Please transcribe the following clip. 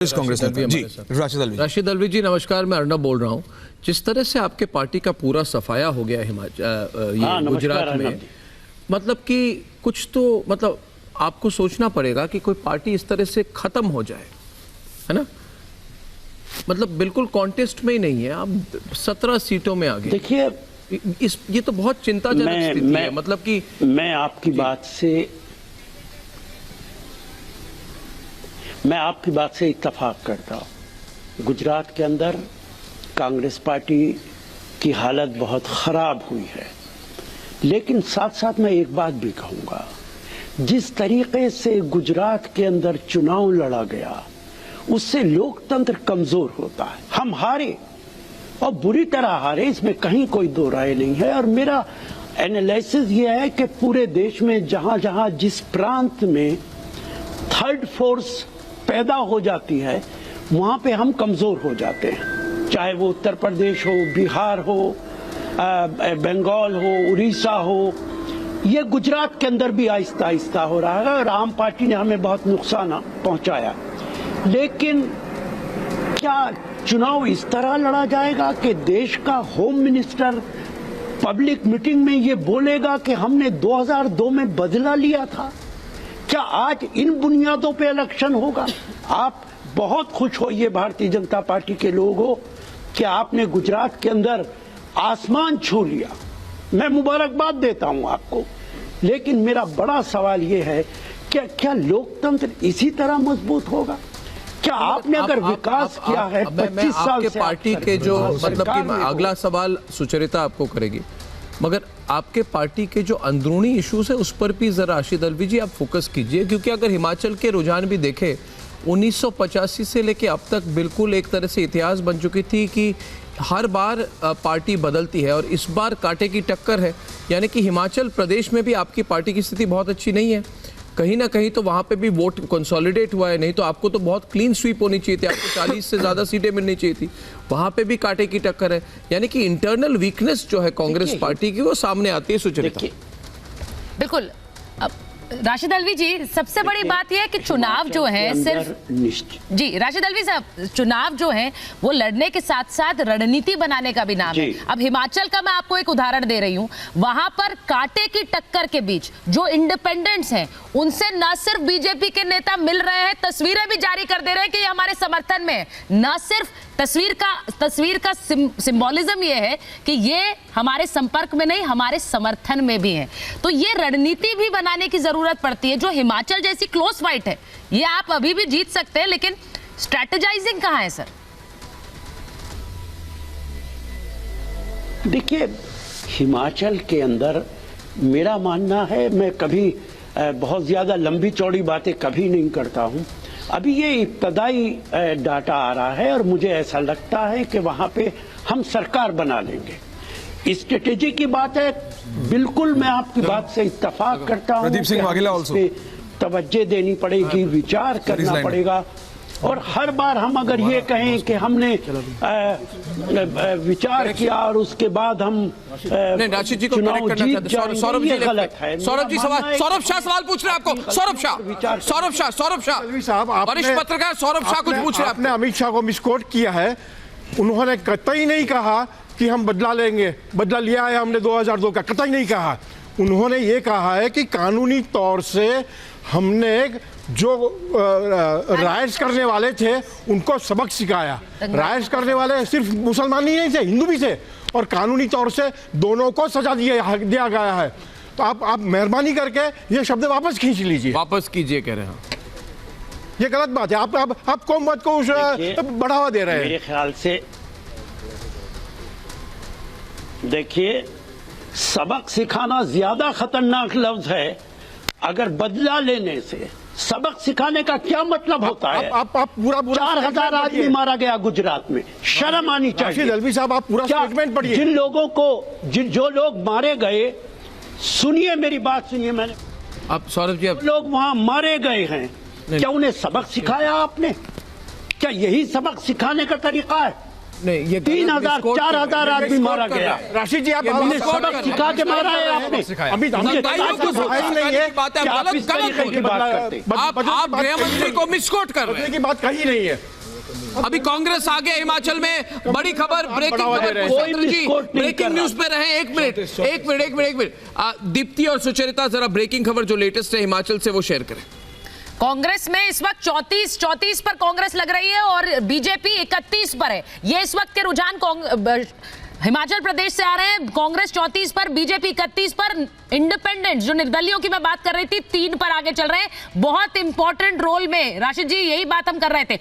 कांग्रेस जी राशिद अलवी जी नमस्कार, मैं अर्नब बोल रहा हूँ। जिस तरह से आपके पार्टी का पूरा सफाया हो गया हिमाचल गुजरात में, मतलब कि कुछ तो मतलब आपको सोचना पड़ेगा कि कोई पार्टी इस तरह से खत्म हो जाए, है ना? मतलब बिल्कुल कॉन्टेस्ट में ही नहीं है, आप 17 सीटों में आ गए। देखिए ये तो बहुत चिंताजनक स्थिति है। मतलब कि मैं आपकी बात से इत्तेफाक करता हूँ। गुजरात के अंदर कांग्रेस पार्टी की हालत बहुत खराब हुई है, लेकिन साथ साथ मैं एक बात भी कहूँगा, जिस तरीके से गुजरात के अंदर चुनाव लड़ा गया उससे लोकतंत्र कमजोर होता है। हम हारे और बुरी तरह हारे, इसमें कहीं कोई दो राय नहीं है। और मेरा एनालिसिस ये है कि पूरे देश में जहां जहां जिस प्रांत में थर्ड फोर्स पैदा हो जाती है वहां पे हम कमजोर हो जाते हैं, चाहे वो उत्तर प्रदेश हो, बिहार हो, बंगाल हो, उड़ीसा हो। ये गुजरात के अंदर भी आहिस्ता आहिस्ता हो रहा है और आम पार्टी ने हमें बहुत नुकसान पहुंचाया। लेकिन क्या चुनाव इस तरह लड़ा जाएगा कि देश का होम मिनिस्टर पब्लिक मीटिंग में ये बोलेगा कि हमने 2002 में बदला लिया था? क्या आज इन बुनियादों पे इलेक्शन होगा? आप बहुत खुश होइए भारतीय जनता पार्टी के लोग हो कि आपने गुजरात के अंदर आसमान छू लिया, मैं मुबारकबाद देता हूं आपको। लेकिन मेरा बड़ा सवाल ये है कि क्या लोकतंत्र इसी तरह मजबूत होगा? क्या आपने अगर विकास किया है 25 साल से पार्टी के जो मतलब कि अगला सवाल सुचरिता आपको करेगी, मगर आपके पार्टी के जो अंदरूनी इश्यूज है उस पर भी जरा राशिद अलवी जी आप फोकस कीजिए, क्योंकि अगर हिमाचल के रुझान भी देखें 1985 से लेके अब तक बिल्कुल एक तरह से इतिहास बन चुकी थी कि हर बार पार्टी बदलती है और इस बार कांटे की टक्कर है। यानी कि हिमाचल प्रदेश में भी आपकी पार्टी की स्थिति बहुत अच्छी नहीं है, कहीं ना कहीं तो वहां पे भी वोट कंसोलिडेट हुआ है। नहीं तो आपको तो बहुत क्लीन स्वीप होनी चाहिए थी, आपको 40 से ज्यादा सीटें मिलनी चाहिए थी, वहां पे भी कांटे की टक्कर है। यानी कि इंटरनल वीकनेस जो है कांग्रेस पार्टी की वो सामने आती है सुचरिता। बिल्कुल। अब राशिद अलवी जी, सबसे बड़ी बात यह है कि चुनाव जो है सिर्फ जी राशिद अलवी साहब, चुनाव जो है वो लड़ने के साथ साथ रणनीति बनाने का भी नाम है। अब हिमाचल का मैं आपको एक उदाहरण दे रही हूं, वहां पर कांटे की टक्कर के बीच जो इंडिपेंडेंट्स हैं उनसे न सिर्फ बीजेपी के नेता मिल रहे हैं, तस्वीरें भी जारी कर दे रहे हैं कि ये हमारे समर्थन में है। न सिर्फ तस्वीर का सिंबोलिज्म ये है कि ये हमारे संपर्क में नहीं, हमारे समर्थन में भी है। तो ये रणनीति भी बनाने की जरूरत पड़ती है। जो हिमाचल जैसी क्लोज फाइट है ये आप अभी भी जीत सकते हैं, लेकिन स्ट्रेटेजाइजिंग कहां है सर? देखिए, हिमाचल के अंदर मेरा मानना है, मैं कभी बहुत ज्यादा लंबी चौड़ी बातें कभी नहीं करता हूं। अभी ये इब्तदाई डाटा आ रहा है और मुझे ऐसा लगता है कि वहां पे हम सरकार बना लेंगे। स्ट्रेटेजी की बात है, बिल्कुल मैं आपकी बात से इत्तेफाक करता हूं। प्रदीप सिंह वाघेला इस पे तवज्जो देनी पड़ेगी, विचार करना पड़ेगा। और हर बार हम अगर ये कहें कि हमने विचार किया और उसके बाद हम राशिद जी को कनेक्ट करना चाहते हैं। सौरभ जी गलत है। सौरभ जी सौरभ शाह सवाल पूछ रहे हैं आपको। सौरभ शाह वरिष्ठ पत्रकार सौरभ शाह कुछ पूछ रहे हैं। आपने अमित शाह को मिसकोट किया है। उन्होंने कतई नहीं कहा कि हम बदला लेंगे, बदला लिया है हमने 2002 का, कतई नहीं कहा। उन्होंने ये कहा है कि कानूनी तौर से हमने जो राइट्स करने वाले थे उनको सबक सिखाया। राइट्स करने वाले सिर्फ मुसलमान ही नहीं थे, हिंदू भी थे, और कानूनी तौर से दोनों को सजा दिया गया है। तो आप मेहरबानी करके ये शब्द वापस खींच लीजिए। वापस कीजिए कह रहे हैं, ये गलत बात है। आप कौमत को बढ़ावा दे रहे हैं। मेरे ख्याल से देखिए, सबक सिखाना ज्यादा खतरनाक लफ्ज है। अगर बदला लेने से सबक सिखाने का क्या मतलब होता है? आप पूरा 4000 आदमी मारा गया गुजरात में, शर्म आनी चाहिए। अलवी साहब, आप पूरा स्टेटमेंट पढ़िए। जिन लोगों को जो लोग मारे गए, सुनिए मेरी बात सुनिए। मैंने आप सौरभ जी, लोग वहां मारे गए हैं, क्या उन्हें सबक सिखाया आपने? क्या यही सबक सिखाने का तरीका है? नहीं, ये 3,000 4,000 आदमी मारा गया। राशि जी, आप ये हमने मिसकोट सबक कर सिखा के मारा है आपने। अभी हमने भाइयों को सिखाया ही नहीं है बात है, कि आप गलत इस तरीके की बात करते हैं। आप गृह मंत्री को मिसकोट कर रहे हैं। की बात कही नहीं है। अभी कांग्रेस आगे हिमाचल में बड़ी खबर, ब्रेकिंग बढ़ावा दे खबर, रहे हैं। कोई मिसकोट नहीं ब्रेकिंग कर न्यूज पे रहे। एक मिनट दीप्ति और सुचरिता, जरा ब्रेकिंग खबर जो लेटेस्ट है हिमाचल से वो शेयर करें। कांग्रेस में इस वक्त 34 पर कांग्रेस लग रही है और बीजेपी 31 पर है। ये इस वक्त के रुझान हिमाचल प्रदेश से आ रहे हैं। कांग्रेस 34 पर, बीजेपी 31 पर, इंडिपेंडेंट जो निर्दलीयों की मैं बात कर रही थी 3 पर आगे चल रहे हैं। बहुत इंपॉर्टेंट रोल में, राशिद जी यही बात हम कर रहे थे।